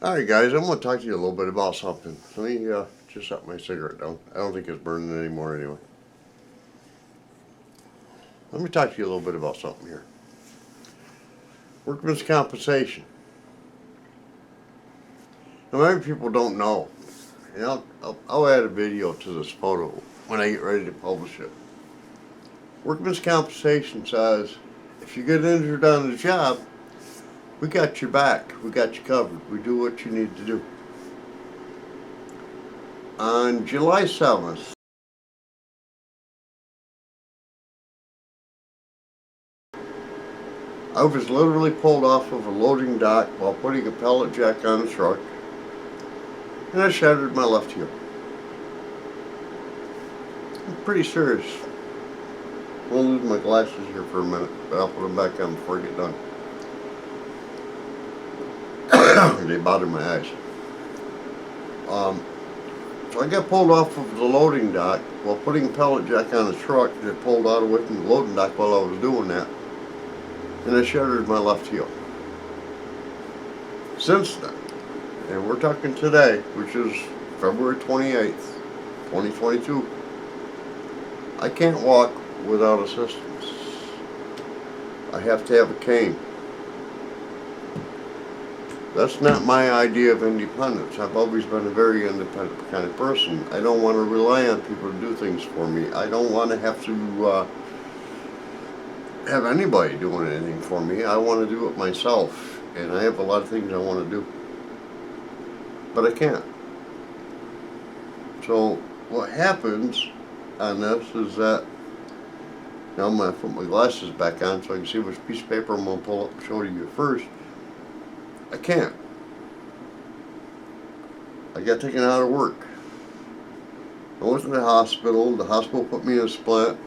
Alright guys, I'm going to talk to you a little bit about something. Let me just set my cigarette down. I don't think it's burning anymore anyway. Let me talk to you a little bit about something here. Workman's compensation. Now many people don't know. And I'll add a video to this photo when I get ready to publish it. Workman's compensation says if you get injured on the job, we got your back. We got you covered. We do what you need to do. On July 7th, I was literally pulled off of a loading dock while putting a pallet jack on a truck, and I shattered my left heel. I'm pretty serious. I'm going to lose my glasses here for a minute, but I'll put them back on before I get done. They bother my eyes. So I got pulled off of the loading dock while putting a pallet jack on a truck that pulled out away from the loading dock while I was doing that, and I shattered my left heel. Since then, and we're talking today, which is February 28th, 2022, I can't walk without assistance. I have to have a cane. That's not my idea of independence. I've always been a very independent kind of person. I don't want to rely on people to do things for me. I don't want to have anybody doing anything for me. I want to do it myself. And I have a lot of things I want to do. But I can't. So what happens on this is that, now I'm going to put my glasses back on so I can see which piece of paper I'm going to pull up and show you first. I can't. I got taken out of work. I went to the hospital. The hospital put me in a splint.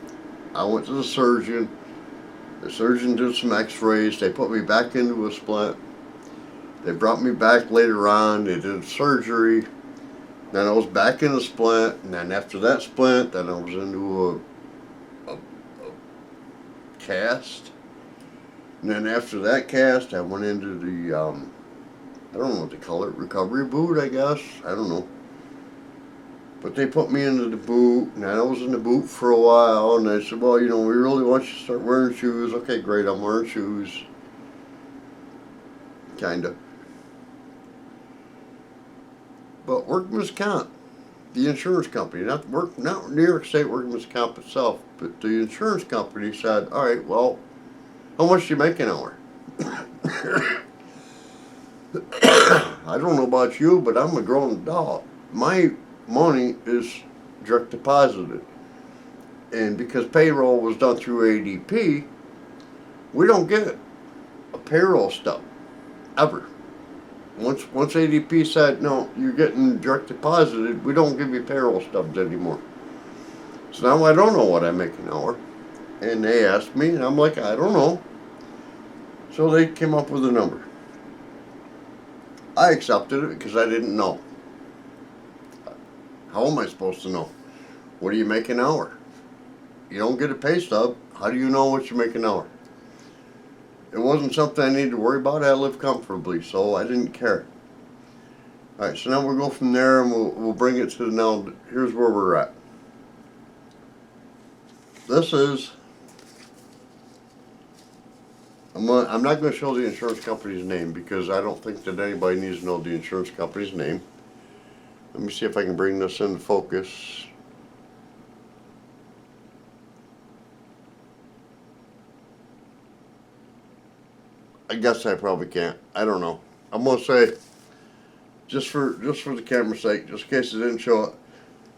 I went to the surgeon. The surgeon did some x-rays. They put me back into a splint. They brought me back later on. They did surgery. Then I was back in the splint. And then after that splint, then I was into a cast. And then after that cast, I went into the, I don't know what they call it, recovery boot, I guess. I don't know. But they put me into the boot, and I was in the boot for a while, and they said, well, we really want you to start wearing shoes. Okay, great, I'm wearing shoes. Kinda. But Workman's Comp, the insurance company, not New York State Workman's Comp itself, but the insurance company said, all right, well, how much do you make an hour? I don't know about you, but I'm a grown adult. My money is direct deposited. And because payroll was done through ADP, we don't get a payroll stub, ever. Once ADP said, no, you're getting direct deposited, we don't give you payroll stubs anymore. So now I don't know what I make an hour. And they asked me, and I'm like, I don't know. So they came up with a number. I accepted it because I didn't know. How am I supposed to know? What do you make an hour? You don't get a pay stub. How do you know what you make an hour? It wasn't something I needed to worry about. I lived comfortably, so I didn't care. Alright, so now we'll go from there and we'll bring it to now. Here's where we're at. This is, I'm not going to show the insurance company's name because I don't think that anybody needs to know the insurance company's name. Let me see if I can bring this into focus. I guess I probably can't. I don't know. I'm going to say, just for the camera's sake, just in case it didn't show it,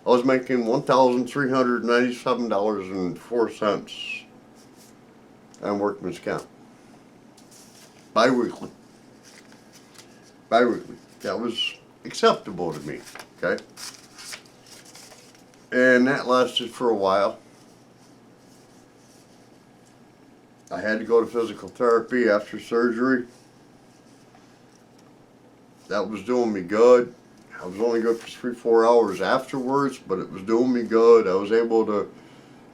I was making $1,397.04 on Workman's Comp. Bi-weekly. Bi-weekly. That was acceptable to me, okay? And that lasted for a while. I had to go to physical therapy after surgery. That was doing me good. I was only good for 3-4 hours afterwards, but it was doing me good. I was able to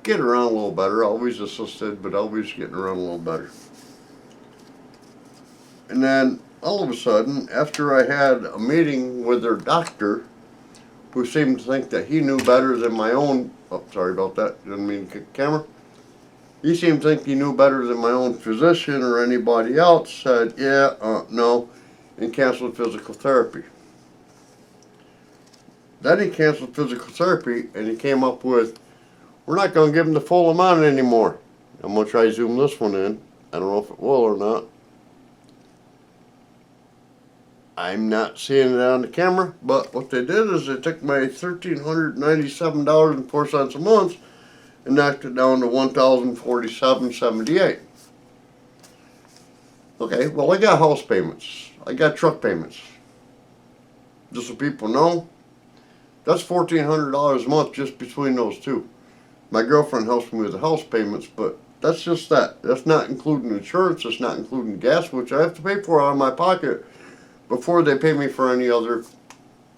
get around a little better. Always assisted, but always getting around a little better. And then all of a sudden, after I had a meeting with their doctor, who seemed to think that he knew better than my own, oh, sorry about that, didn't mean to kick the camera. He seemed to think he knew better than my own physician or anybody else, said, no, and canceled physical therapy. Then he canceled physical therapy, and he came up with, we're not going to give him the full amount anymore. I'm going to try to zoom this one in. I don't know if it will or not. I'm not seeing it on the camera, but what they did is they took my $1,397.04 a month and knocked it down to $1,047.78. Okay, well, I got house payments. I got truck payments. Just so people know, that's $1,400 a month just between those two. My girlfriend helps me with the house payments, but that's just that. That's not including insurance. That's not including gas, which I have to pay for out of my pocket before they pay me for any other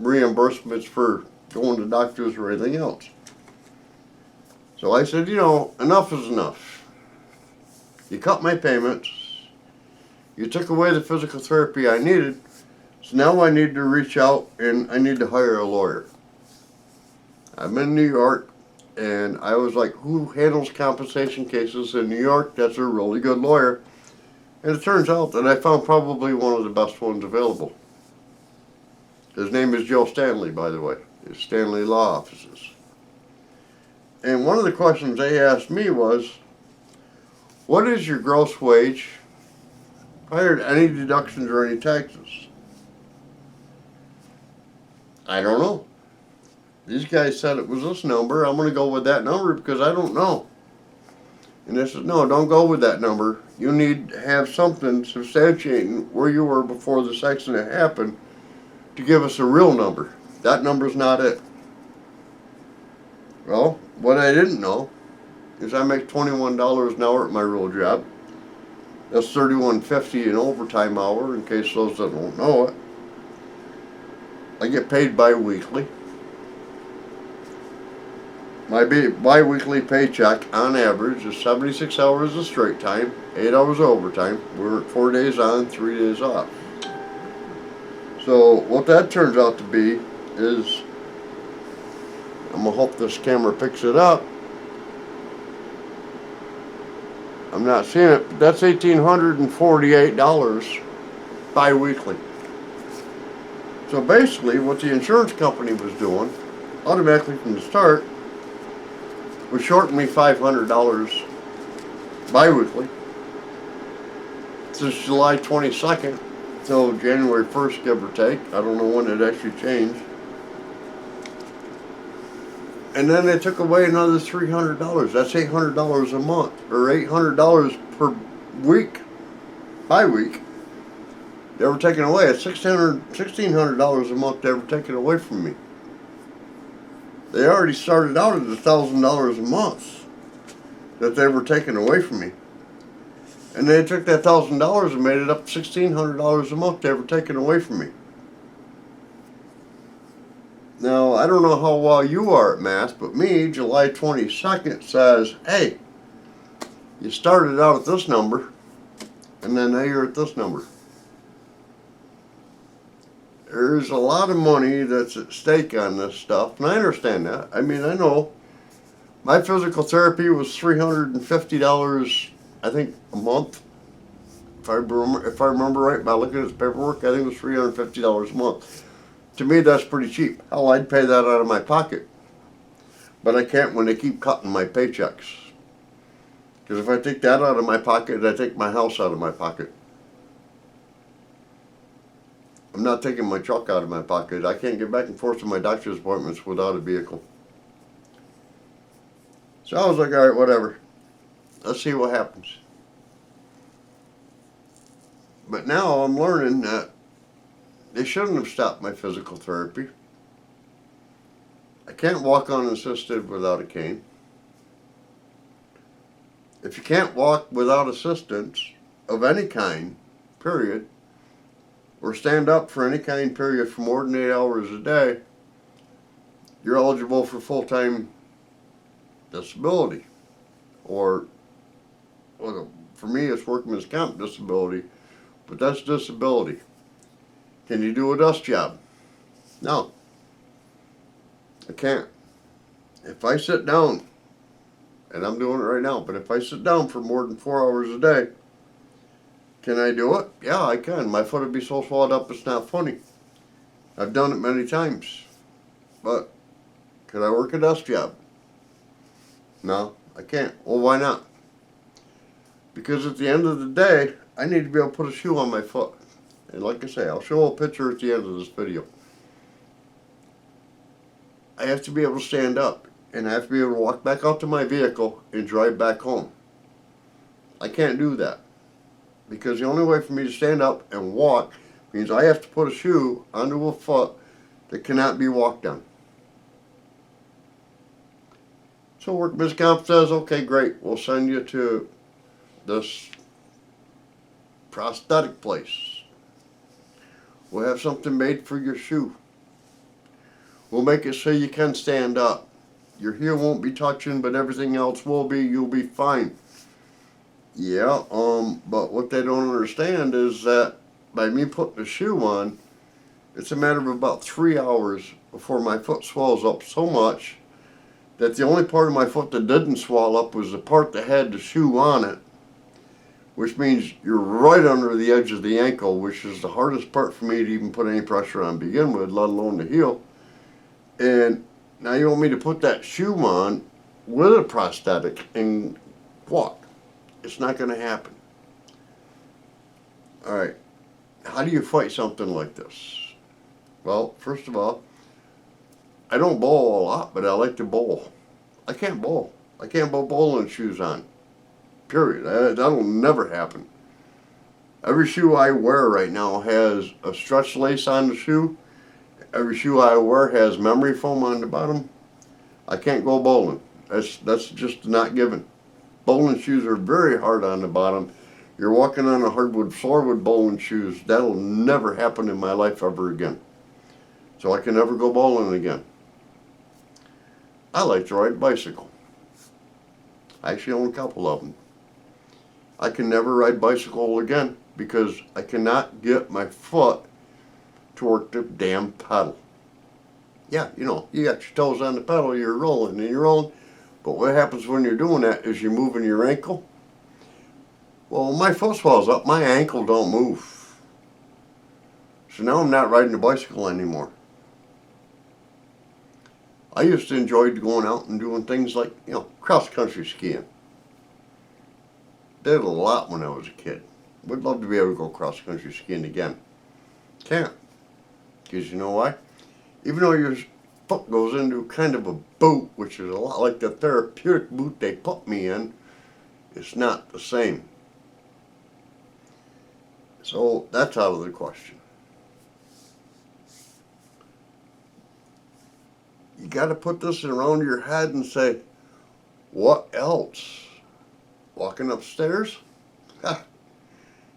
reimbursements for going to doctors or anything else. So I said, enough is enough. You cut my payments. You took away the physical therapy I needed. So now I need to reach out and I need to hire a lawyer. I'm in New York, and I was like, who handles compensation cases in New York? That's a really good lawyer. And it turns out that I found probably one of the best ones available. His name is Joe Stanley, by the way. It's Stanley Law Offices. And one of the questions they asked me was, what is your gross wage prior to any deductions or any taxes? I don't know. These guys said it was this number. I'm going to go with that number because I don't know. And they said, no, don't go with that number. You need to have something substantiating where you were before this accident happened to give us a real number. That number's not it. Well, what I didn't know is I make $21 an hour at my real job. That's $31.50 an overtime hour, in case those that don't know it. I get paid bi-weekly. My bi-weekly paycheck, on average, is 76 hours of straight time, 8 hours of overtime. We work 4 days on, 3 days off. So what that turns out to be is, I'm going to hope this camera picks it up. I'm not seeing it, but that's $1,848 bi-weekly. So basically, what the insurance company was doing, automatically from the start, was shorting me $500 bi-weekly since July 22nd till January 1st, give or take. I don't know when it actually changed. And then they took away another $300. That's $800 a month, or $800 per week, bi-week. They were taking away at $1,600 a month. They were taking away from me. They already started out at $1,000 a month that they were taking away from me. And they took that $1,000 and made it up to $1,600 a month they were taking away from me. Now, I don't know how well you are at math, but me, July 22nd, says, hey, you started out at this number, and then now you're at this number. There's a lot of money that's at stake on this stuff, and I understand that. I mean, I know my physical therapy was $350, I think, a month. If I remember right, by looking at this paperwork, I think it was $350 a month. To me, that's pretty cheap. Hell, I'd pay that out of my pocket. But I can't when they keep cutting my paychecks. Because if I take that out of my pocket, I take my house out of my pocket. I'm not taking my truck out of my pocket. I can't get back and forth to my doctor's appointments without a vehicle. So I was like, all right, whatever. Let's see what happens. But now I'm learning that they shouldn't have stopped my physical therapy. I can't walk unassisted without a cane. If you can't walk without assistance of any kind, period, or stand up for any kind, period, for more than 8 hours a day, you're eligible for full-time disability. Or, well, for me, it's workman's comp disability, but that's disability. Can you do a dust job? No, I can't. If I sit down, and I'm doing it right now, but if I sit down for more than 4 hours a day, can I do it? Yeah, I can. My foot would be so swelled up it's not funny. I've done it many times. But could I work a dust job? No, I can't. Well, why not? Because at the end of the day, I need to be able to put a shoe on my foot. And like I say, I'll show a picture at the end of this video. I have to be able to stand up. And I have to be able to walk back out to my vehicle and drive back home. I can't do that. Because the only way for me to stand up and walk means I have to put a shoe onto a foot that cannot be walked on. So Workman's Comp says, okay, great, we'll send you to this prosthetic place. We'll have something made for your shoe. We'll make it so you can stand up. Your heel won't be touching, but everything else will be. You'll be fine. Yeah, but what they don't understand is that by me putting the shoe on, it's a matter of about 3 hours before my foot swells up so much that the only part of my foot that didn't swell up was the part that had the shoe on it, which means you're right under the edge of the ankle, which is the hardest part for me to even put any pressure on to begin with, let alone the heel. And now you want me to put that shoe on with a prosthetic and walk. It's not going to happen. All right, how do you fight something like this? Well, first of all, I don't bowl a lot, but I like to bowl. I can't bowl. I can't put bowling shoes on. Period. That'll never happen. Every shoe I wear right now has a stretch lace on the shoe. Every shoe I wear has memory foam on the bottom. I can't go bowling. That's just not given. Bowling shoes are very hard on the bottom. You're walking on a hardwood floor with bowling shoes. That'll never happen in my life ever again. So I can never go bowling again. I like to ride a bicycle. I actually own a couple of them. I can never ride bicycle again because I cannot get my foot to work the damn pedal. Yeah, you know, you got your toes on the pedal, you're rolling and you're rolling. But what happens when you're doing that is you're moving your ankle. Well, when my foot swells up, my ankle don't move. So now I'm not riding a bicycle anymore. I used to enjoy going out and doing things like, you know, cross-country skiing. Did a lot when I was a kid. Would love to be able to go cross-country skiing again. Can't. Because you know why? Even though your foot goes into kind of a boot, which is a lot like the therapeutic boot they put me in, it's not the same. So that's out of the question. You got to put this around your head and say, what else? Walking upstairs?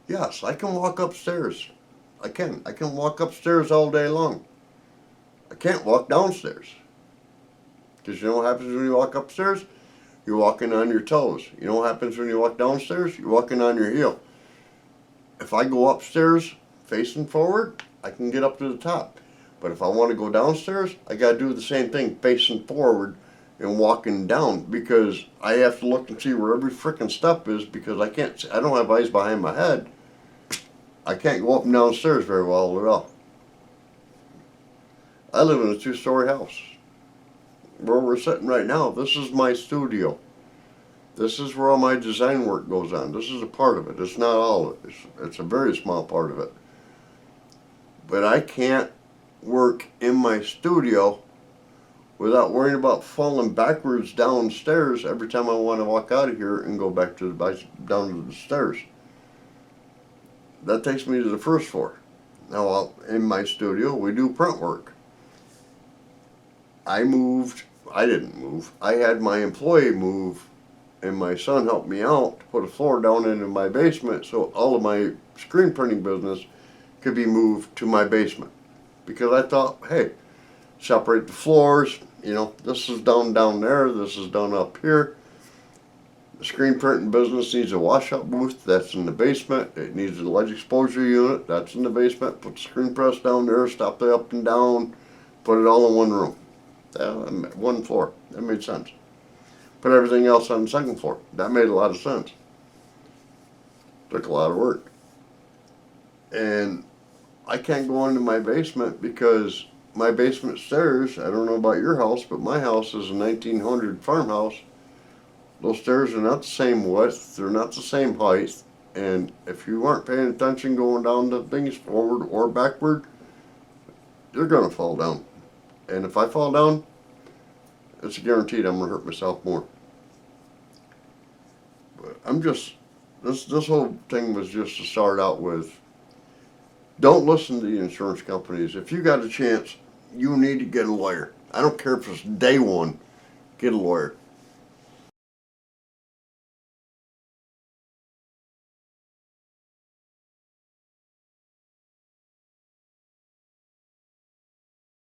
Yes, I can walk upstairs. I can walk upstairs all day long. I can't walk downstairs. Because you know what happens when you walk upstairs? You're walking on your toes. You know what happens when you walk downstairs? You're walking on your heel. If I go upstairs facing forward, I can get up to the top. But if I want to go downstairs, I got to do the same thing, facing forward and walking down, because I have to look and see where every frickin' step is, because I don't have eyes behind my head. I can't go up and down stairs very well at all. I live in a 2-story house. Where we're sitting right now, this is my studio. This is where all my design work goes on. This is a part of it. It's not all of it. It's a very small part of it. But I can't work in my studio without worrying about falling backwards downstairs every time I want to walk out of here and go back to down to the stairs. That takes me to the first floor. Now, in my studio, we do print work. I didn't move. I had my employee move, and my son helped me out to put a floor down into my basement so all of my screen printing business could be moved to my basement. Because I thought, hey, separate the floors, you know, this is down there, this is down up here. The screen printing business needs a washout booth. That's in the basement. It needs a ledge exposure unit. That's in the basement. Put the screen press down there. Stop the up and down. Put it all in one room. One floor. That made sense. Put everything else on the second floor. That made a lot of sense. Took a lot of work. And I can't go into my basement because my basement stairs, I don't know about your house, but my house is a 1900 farmhouse. Those stairs are not the same width, they're not the same height, and if you aren't paying attention going down the things forward or backward, you're gonna fall down. And if I fall down, it's guaranteed I'm gonna hurt myself more. But this whole thing was just to start out with. Don't listen to the insurance companies. If you got a chance, you need to get a lawyer. I don't care if it's day one, get a lawyer.